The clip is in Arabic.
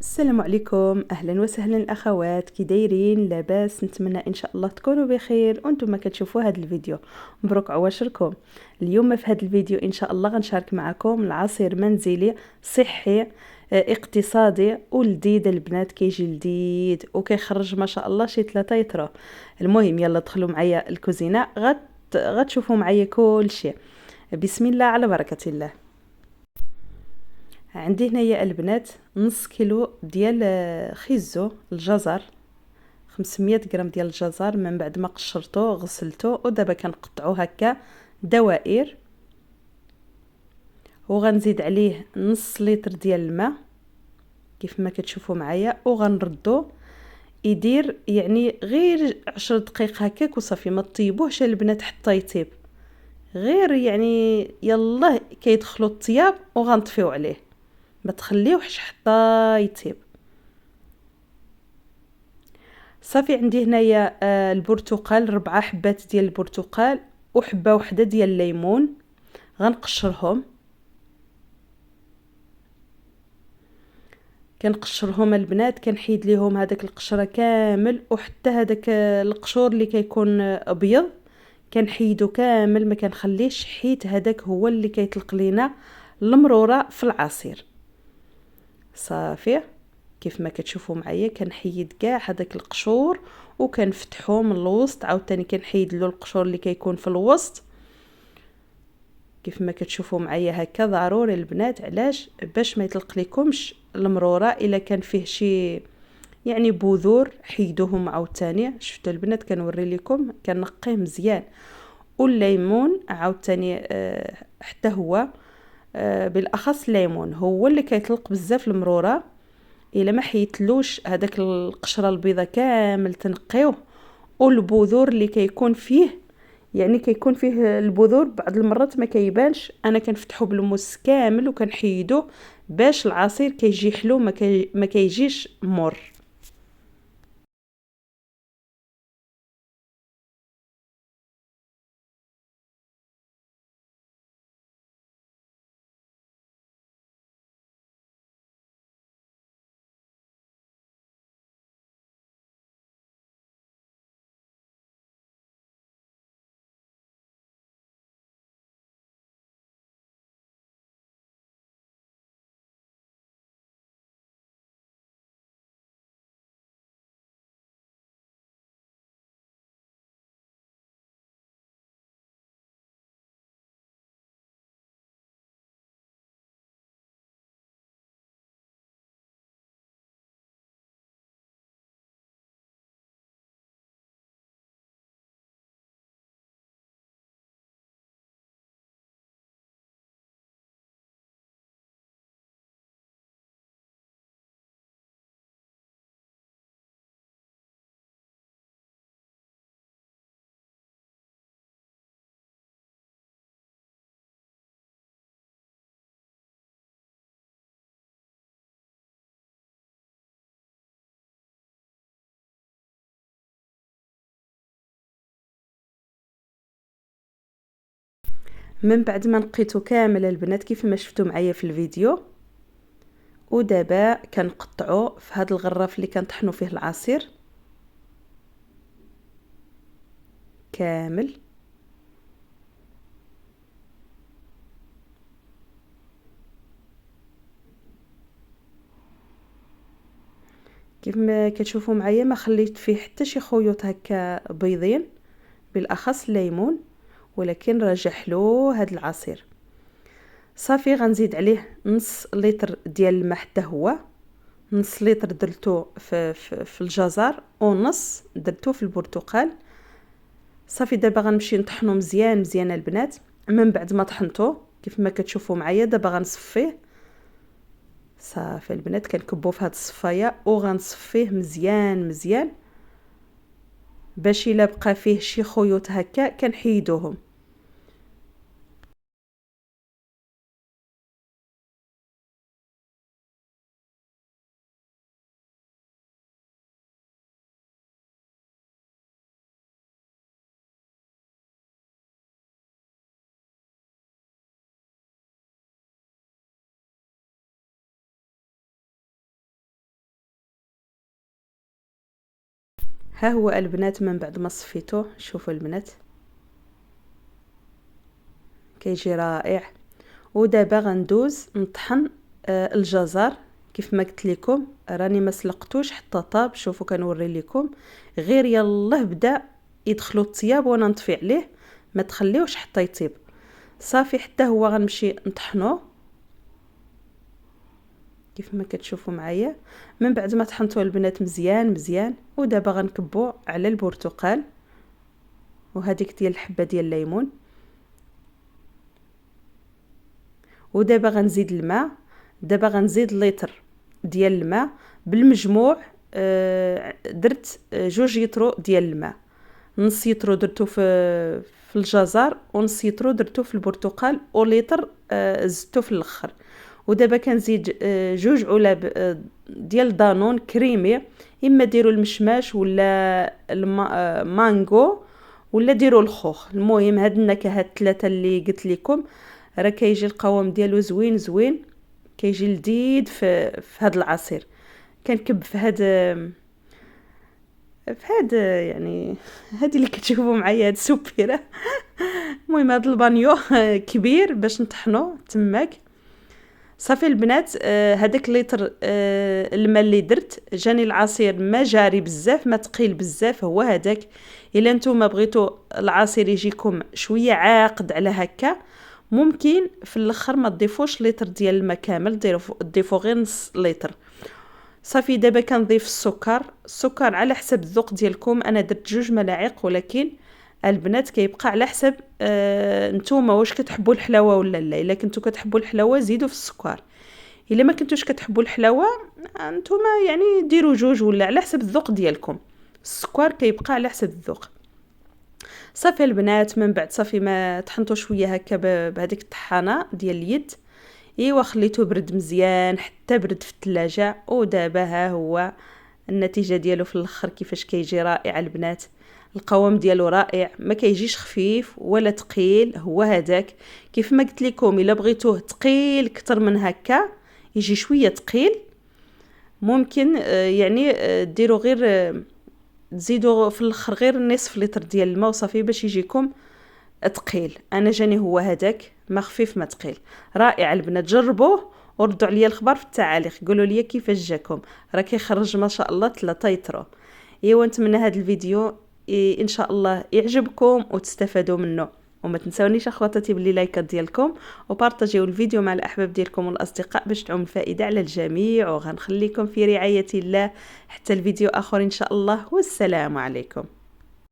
السلام عليكم، اهلا وسهلا الاخوات، كي دايرين؟ لاباس؟ نتمنى ان شاء الله تكونوا بخير وانتم ما كتشوفوا هذا الفيديو. مبروك عواشركم. اليوم في هذا الفيديو ان شاء الله غنشارك معكم العصير منزلي صحي اقتصادي ولذيذ. البنات كيجي لذيذ وكيخرج ما شاء الله شي 3 يطرو. المهم يلا دخلوا معايا الكوزينه، غتشوفوا معايا كل شيء. بسم الله على بركه الله. عندي هنايا البنات نص كيلو ديال خيزو الجزر، 500 غرام ديال الجزر من بعد ما قشرته غسلته ودابا كنقطعو هكا دوائر، وغنزيد عليه نص لتر ديال الماء كيف ما كتشوفوا معايا، وغنردو يدير يعني غير 10 دقائق هكاك وصافي. ما طيبوهش البنات حتى يطيب، غير يعني يلا كيدخلوا الطياب وغنطفيو عليه، ما تخليوهش حتى يطيب. صافي عندي هنايا البرتقال، 4 حبات ديال البرتقال وحبه وحده ديال الليمون، غنقشرهم. كنقشرهم البنات، كنحيد ليهم هذاك القشره كامل، وحتى هذاك القشور اللي كيكون ابيض كنحيدو كامل، ما كنخليش، حيت هذاك هو اللي كيطلق لينا المروره في العصير. صافي كيف ما كتشوفوا معايا كنحيد كاع هذاك القشور وكنفتحو من الوسط، عاوتاني كنحيد له القشور اللي كيكون في الوسط كيف ما كتشوفوا معايا هكا. ضروري البنات، علاش؟ باش ما يطلق لكمش المروره الا كان فيه شي يعني بذور، حيدوهم عاوتاني. شفتوا البنات كنوري لكم كنقيه مزيان. والليمون عاوتاني حتى هو بالاخص الليمون هو اللي كيطلق بزاف المروره. الا ما حيتلوش هذاك القشره البيضه كامل تنقيوه، والبذور اللي كيكون فيه يعني كيكون فيه البذور بعض المرات ما كيبانش، انا كنفتحو بالموس كامل وكنحيدوه باش العصير كيجي حلو، ما كيجيش مر. من بعد ما نقيته كامل البنات كيف ما شفتوا معايا في الفيديو، ودابا كنقطعو في هذا الغراف اللي كنطحنوا فيه العصير كامل. كيف ما كتشوفوا معايا ما خليت فيه حتى شي خيوط هكا بيضين، بالاخص الليمون، ولكن راه حلو هذا العصير. صافي غنزيد عليه نص لتر ديال الماء، حتى هو نص لتر درتو في الجزر ونص درتو في البرتقال. صافي دابا غنمشي نطحنو مزيان مزيان البنات. من بعد ما طحنته كيف ما كتشوفوا معايا دابا غنصفيه. صافي البنات كنكبو في هاد الصفايه وغنصفيه مزيان مزيان باش الا بقى فيه شي خيوط هكا كنحيدوهم. ها هو البنات من بعد ما صفيتوه، شوفوا البنات كيجي رائع. ودابا غندوز نطحن الجزر كيف ما قلت لكم، راني ما سلقتوش حتى طاب. شوفوا كنوري لكم، غير يلاه بدا يدخلوا الطياب وانا نطفي عليه، ما تخليوش حتى يطيب. صافي حتى هو غنمشي نطحنوه كيف ما كتشوفوا معايا. من بعد ما طحنتوه البنات مزيان مزيان، ودابا غنكبو على البرتقال وهذيك ديال الحبه ديال الليمون. ودابا غنزيد الماء، دابا غنزيد لتر ديال الماء بالمجموع. درت 2 يطرو ديال الماء، نص يطرو درتو في الجزر ونص يطرو درتو في البرتقال ولتر زدتو في الاخر. ودابا كنزيد 2 علب ديال دانون كريمي، اما ديروا المشماش ولا مانغو ولا ديروا الخوخ. المهم هاد النكهات 3 اللي قلت لكم راه كيجي القوام ديالو زوين زوين، كيجي لذيذ في هاد العصير. كنكب في هاد يعني هادي اللي كتشوفوا معايا هاد السوبيره. المهم هاد البانيو كبير باش نطحنو تماك. صافي البنات، هذاك لتر الماء اللي درت جاني العصير ما جاري بزاف ما ثقيل بزاف، هو هذاك. الا نتوما بغيتو العصير يجيكم شويه عاقد على هكا، ممكن في الاخر ما تضيفوش لتر ديال الماء كامل، ضيفوا غير نص لتر. صافي دابا كنضيف السكر على حسب الذوق ديالكم. انا درت 2 ملاعق، ولكن البنات كيبقى على حسب نتوما واش كتحبوا الحلاوه ولا لا. الا كنتو كتحبوا الحلاوه زيدوا في السكر، الا ما كنتوش كتحبوا الحلاوه نتوما يعني ديروا 2 ولا على حسب الذوق ديالكم. السكر كيبقى على حسب الذوق. صافي البنات من بعد صافي ما طحنتو شويه هكا بهذيك الطحانه ديال اليد، ايوا خليته برد مزيان حتى برد في الثلاجه. ودابا ها هو النتيجه ديالو في الاخر كيفاش كيجي رائع البنات. القوام ديالو رائع، ما كيجيش خفيف ولا ثقيل، هو هذاك. كيف ما قلت لكم الا بغيتوه ثقيل اكثر من هكا يجي شويه ثقيل، ممكن يعني ديروا غير تزيدوا في الاخر غير نصف لتر ديال الماء وصافي باش يجيكم ثقيل. انا جاني هو هذاك، ما خفيف ما ثقيل. رائع البنات، جربوه وردوا عليا الخبر في التعاليق، قولوا لي كيفاش جاكم. راه كيخرج ما شاء الله 3 يطرو. ايوا نتمنى هذا الفيديو ان شاء الله يعجبكم وتستفادوا منه. وما تنسونيش اخواتاتي باللي لايكات ديالكم وبارطاجيو الفيديو مع الاحباب ديالكم والاصدقاء باش تعم الفائده على الجميع. وغنخليكم في رعايه الله حتى الفيديو اخر ان شاء الله، والسلام عليكم.